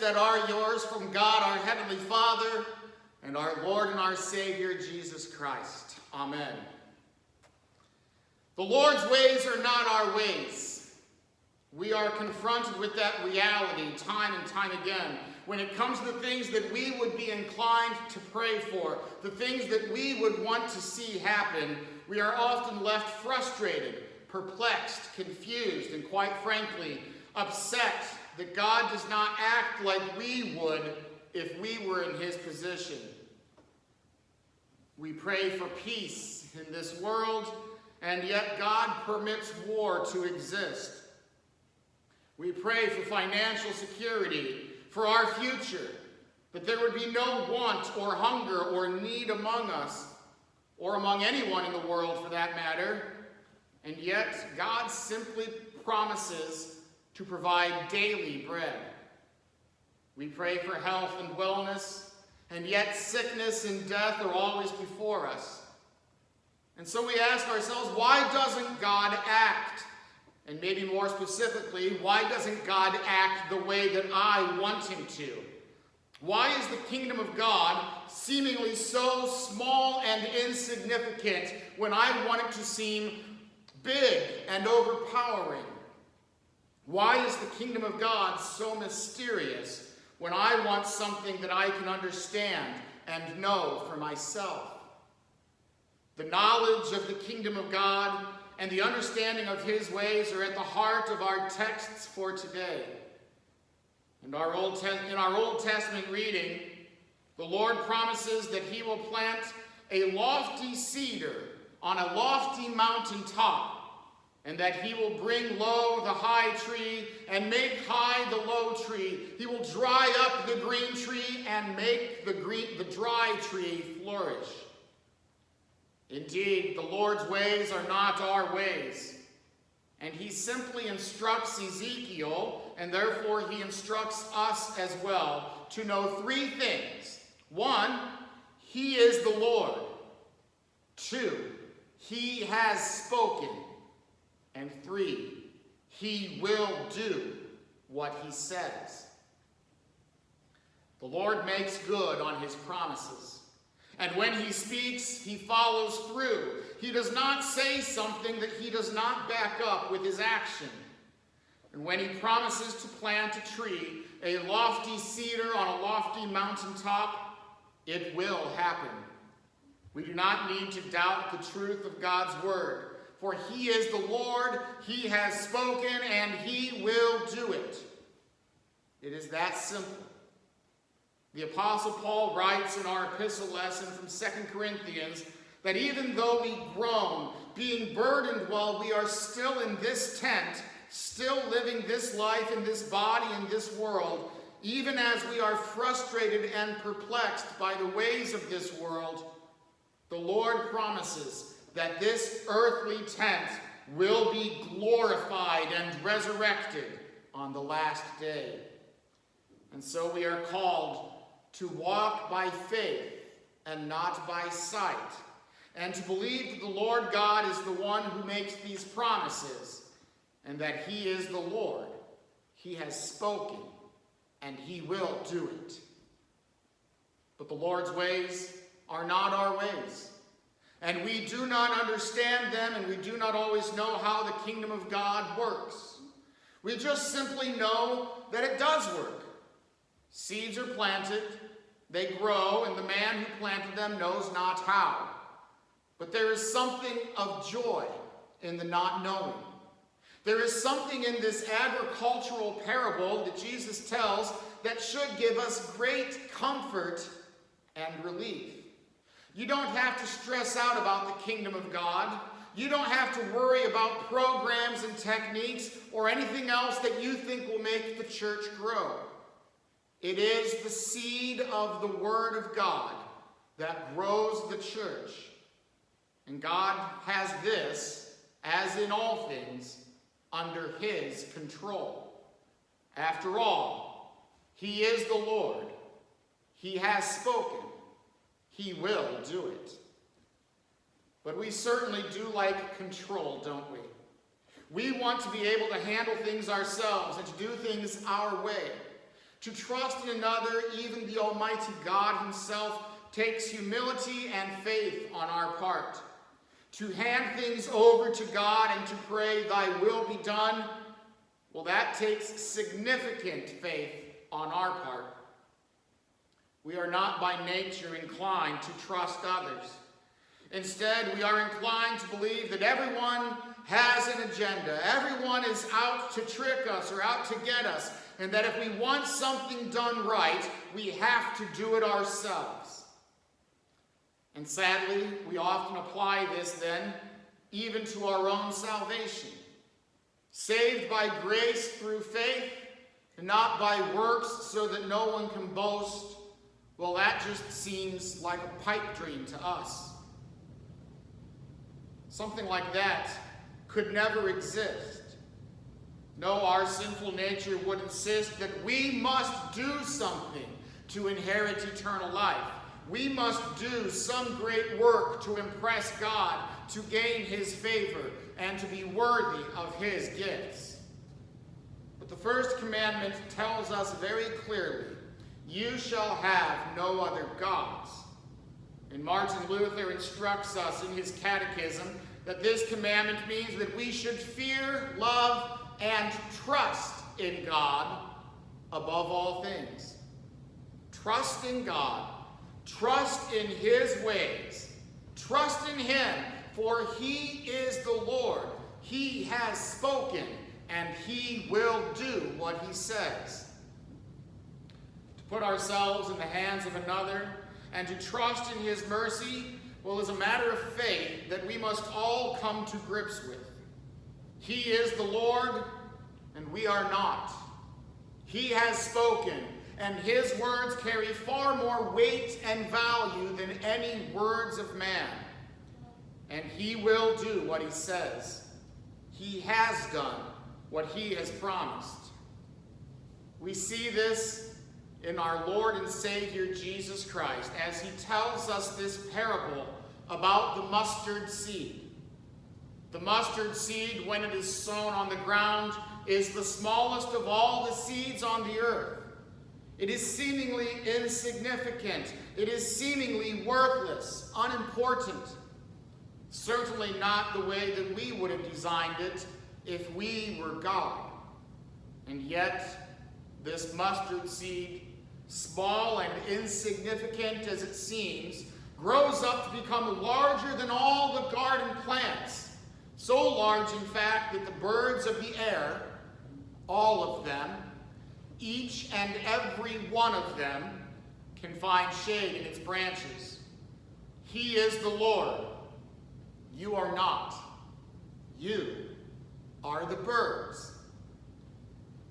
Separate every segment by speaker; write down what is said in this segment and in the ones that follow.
Speaker 1: that are yours from God, our Heavenly Father, and our Lord and our Savior, Jesus Christ. Amen. The Lord's ways are not our ways. We are confronted with that reality time and time again. When it comes to the things that we would be inclined to pray for, the things that we would want to see happen, we are often left frustrated, perplexed, confused, and quite frankly, upset that God does not act like we would if we were in his position. We pray for peace in this world, and yet God permits war to exist. We pray for financial security, for our future, that there would be no want or hunger or need among us, or among anyone in the world for that matter, and yet God simply promises to provide daily bread. We pray for health and wellness, and yet sickness and death are always before us. And so we ask ourselves, why doesn't God act? And maybe more specifically, why doesn't God act the way that I want him to? Why is the kingdom of God seemingly so small and insignificant when I want it to seem big and overpowering? Why is the kingdom of God so mysterious when I want something that I can understand and know for myself? The knowledge of the kingdom of God and the understanding of his ways are at the heart of our texts for today. In our Old Testament reading, the Lord promises that he will plant a lofty cedar on a lofty mountaintop, and that he will bring low the high tree and make high the low tree. He will dry up the green tree and make the dry tree flourish. Indeed, the Lord's ways are not our ways. And he simply instructs Ezekiel, and therefore he instructs us as well, to know three things. 1, he is the Lord. 2, he has spoken. And 3, he will do what he says. The Lord makes good on his promises. And when he speaks, he follows through. He does not say something that he does not back up with his action. And when he promises to plant a tree, a lofty cedar on a lofty mountaintop, it will happen. We do not need to doubt the truth of God's word, for he is the Lord, he has spoken, and he will do it. It is that simple. The Apostle Paul writes in our epistle lesson from 2 Corinthians that even though we groan, being burdened while we are still in this tent, still living this life in this body in this world, even as we are frustrated and perplexed by the ways of this world, the Lord promises that this earthly tent will be glorified and resurrected on the last day. And so we are called to walk by faith and not by sight, and to believe that the Lord God is the one who makes these promises, and that he is the Lord. He has spoken, and he will do it. But the Lord's ways are not our ways, and we do not understand them, and we do not always know how the kingdom of God works. We just simply know that it does work. Seeds are planted, they grow, and the man who planted them knows not how. But there is something of joy in the not knowing. There is something in this agricultural parable that Jesus tells that should give us great comfort and relief. You don't have to stress out about the kingdom of God. You don't have to worry about programs and techniques or anything else that you think will make the church grow. It is the seed of the Word of God that grows the church. And God has this, as in all things, under his control. After all, he is the Lord. He has spoken. He will do it. But we certainly do like control, don't we? We want to be able to handle things ourselves and to do things our way. To trust in another, even the Almighty God himself, takes humility and faith on our part. To hand things over to God and to pray, thy will be done, well, that takes significant faith on our part. We are not by nature inclined to trust others. Instead, we are inclined to believe that everyone has an agenda. Everyone is out to trick us or out to get us, and that if we want something done right, we have to do it ourselves. And sadly, we often apply this then even to our own salvation. Saved by grace through faith, and not by works so that no one can boast, well, that just seems like a pipe dream to us. Something like that could never exist. No, our sinful nature would insist that we must do something to inherit eternal life. We must do some great work to impress God, to gain his favor, and to be worthy of his gifts. But the first commandment tells us very clearly, you shall have no other gods. And Martin Luther instructs us in his catechism that this commandment means that we should fear, love, and trust in God above all things. Trust in God. Trust in his ways. Trust in him, for he is the Lord. He has spoken, and he will do what he says. To put ourselves in the hands of another and to trust in his mercy, well, is a matter of faith that we must all come to grips with. He is the Lord, and we are not. He has spoken, and his words carry far more weight and value than any words of man. And he will do what he says. He has done what he has promised. We see this in our Lord and Savior Jesus Christ as he tells us this parable about the mustard seed. The mustard seed, when it is sown on the ground, is the smallest of all the seeds on the earth. It is seemingly insignificant. It is seemingly worthless, unimportant. Certainly not the way that we would have designed it if we were God. And yet, this mustard seed, small and insignificant as it seems, grows up to become larger than all the garden plants. So large, in fact, that the birds of the air, all of them, each and every one of them, can find shade in its branches. He is the Lord. You are not. You are the birds.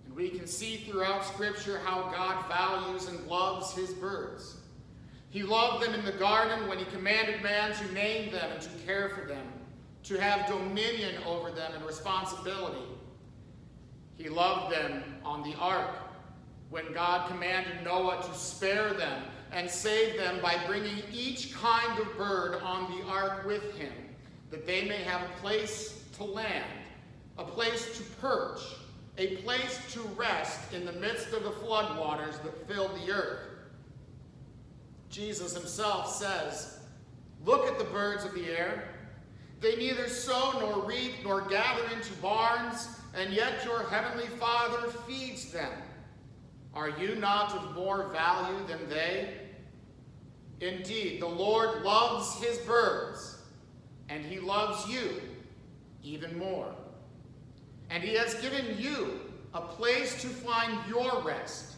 Speaker 1: And we can see throughout Scripture how God values and loves his birds. He loved them in the garden when he commanded man to name them and to care for them, to have dominion over them and responsibility. He loved them on the ark when God commanded Noah to spare them and save them by bringing each kind of bird on the ark with him, that they may have a place to land, a place to perch, a place to rest in the midst of the floodwaters that filled the earth. Jesus himself says, "Look at the birds of the air. They neither sow nor reap nor gather into barns, and yet your heavenly Father feeds them. Are you not of more value than they? Indeed, the Lord loves his birds, and he loves you even more. And he has given you a place to find your rest,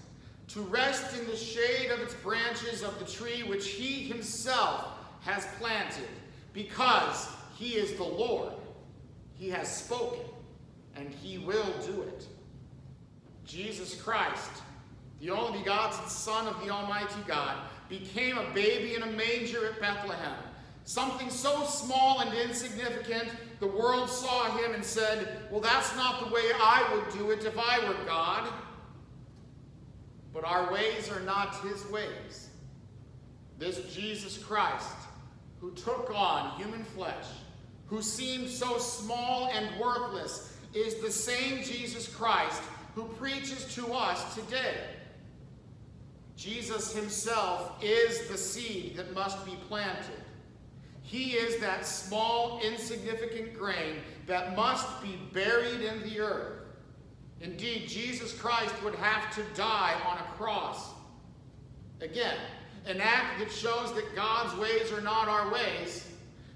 Speaker 1: to rest in the shade of its branches of the tree which he himself has planted, because he is the Lord. He has spoken, and he will do it." Jesus Christ, the only begotten Son of the Almighty God, became a baby in a manger at Bethlehem. Something so small and insignificant, the world saw him and said, "Well, that's not the way I would do it if I were God." But our ways are not his ways. This Jesus Christ, who took on human flesh, who seemed so small and worthless, is the same Jesus Christ who preaches to us today. Jesus himself is the seed that must be planted. He is that small, insignificant grain that must be buried in the earth. Indeed, Jesus Christ would have to die on a cross. Again, an act that shows that God's ways are not our ways.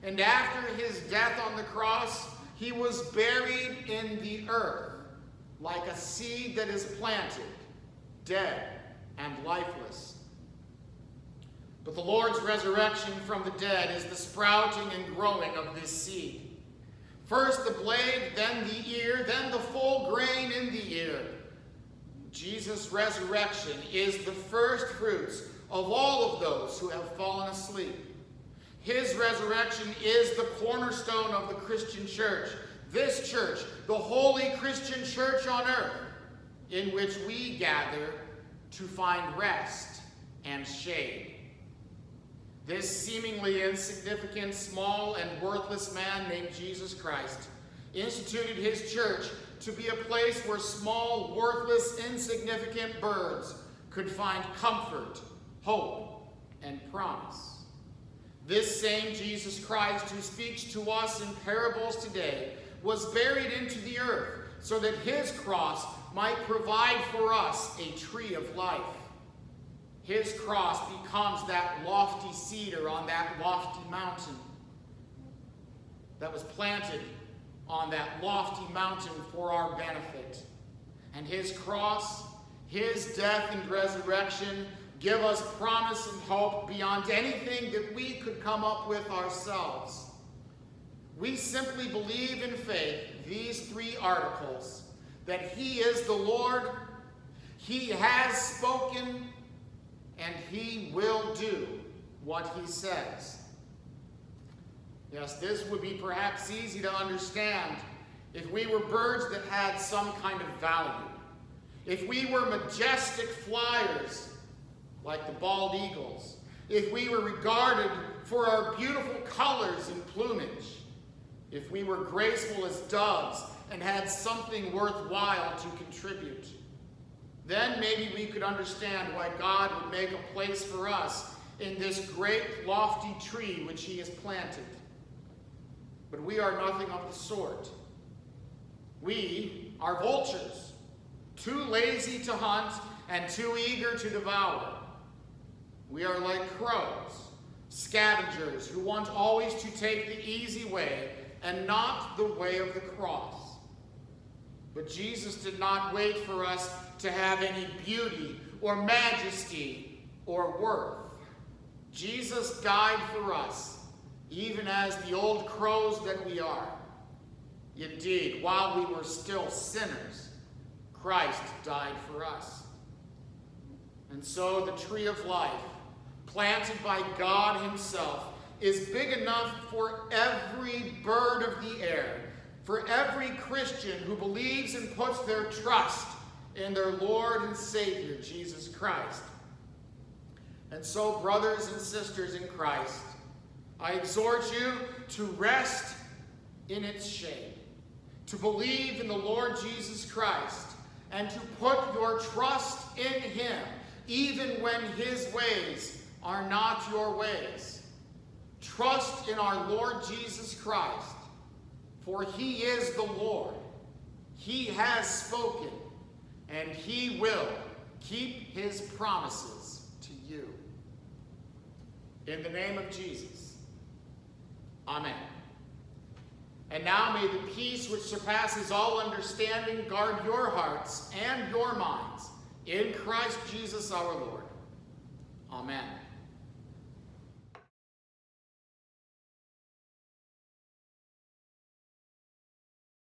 Speaker 1: And after his death on the cross, he was buried in the earth like a seed that is planted, dead and lifeless. But the Lord's resurrection from the dead is the sprouting and growing of this seed. First the blade, then the ear, then the full grain in the ear. Jesus' resurrection is the first fruits of all of those who have fallen asleep. His resurrection is the cornerstone of the Christian church. This church, the holy Christian church on earth, in which we gather to find rest and shade. This seemingly insignificant, small, and worthless man named Jesus Christ instituted his church to be a place where small, worthless, insignificant birds could find comfort, hope, and promise. This same Jesus Christ who speaks to us in parables today was buried into the earth so that his cross might provide for us a tree of life. His cross becomes that lofty cedar on that lofty mountain that was planted on that lofty mountain for our benefit. And his cross, his death and resurrection give us promise and hope beyond anything that we could come up with ourselves. We simply believe in faith these three articles: that he is the Lord, he has spoken, and he will do what he says. Yes, this would be perhaps easy to understand if we were birds that had some kind of value. If we were majestic flyers like the bald eagles. If we were regarded for our beautiful colors and plumage. If we were graceful as doves and had something worthwhile to contribute. Then maybe we could understand why God would make a place for us in this great lofty tree which he has planted. But we are nothing of the sort. We are vultures, too lazy to hunt and too eager to devour. We are like crows, scavengers who want always to take the easy way and not the way of the cross. But Jesus did not wait for us to have any beauty or majesty or worth. Jesus died for us, even as the old crows that we are. Indeed, while we were still sinners, Christ died for us. And so the tree of life, planted by God himself, is big enough for every bird of the air, for every Christian who believes and puts their trust in their Lord and Savior, Jesus Christ. And so, brothers and sisters in Christ, I exhort you to rest in its shade, to believe in the Lord Jesus Christ, and to put your trust in him, even when his ways are not your ways. Trust in our Lord Jesus Christ, for he is the Lord. He has spoken, and he will keep his promises to you. In the name of Jesus, amen. And now may the peace which surpasses all understanding guard your hearts and your minds in Christ Jesus our Lord. Amen.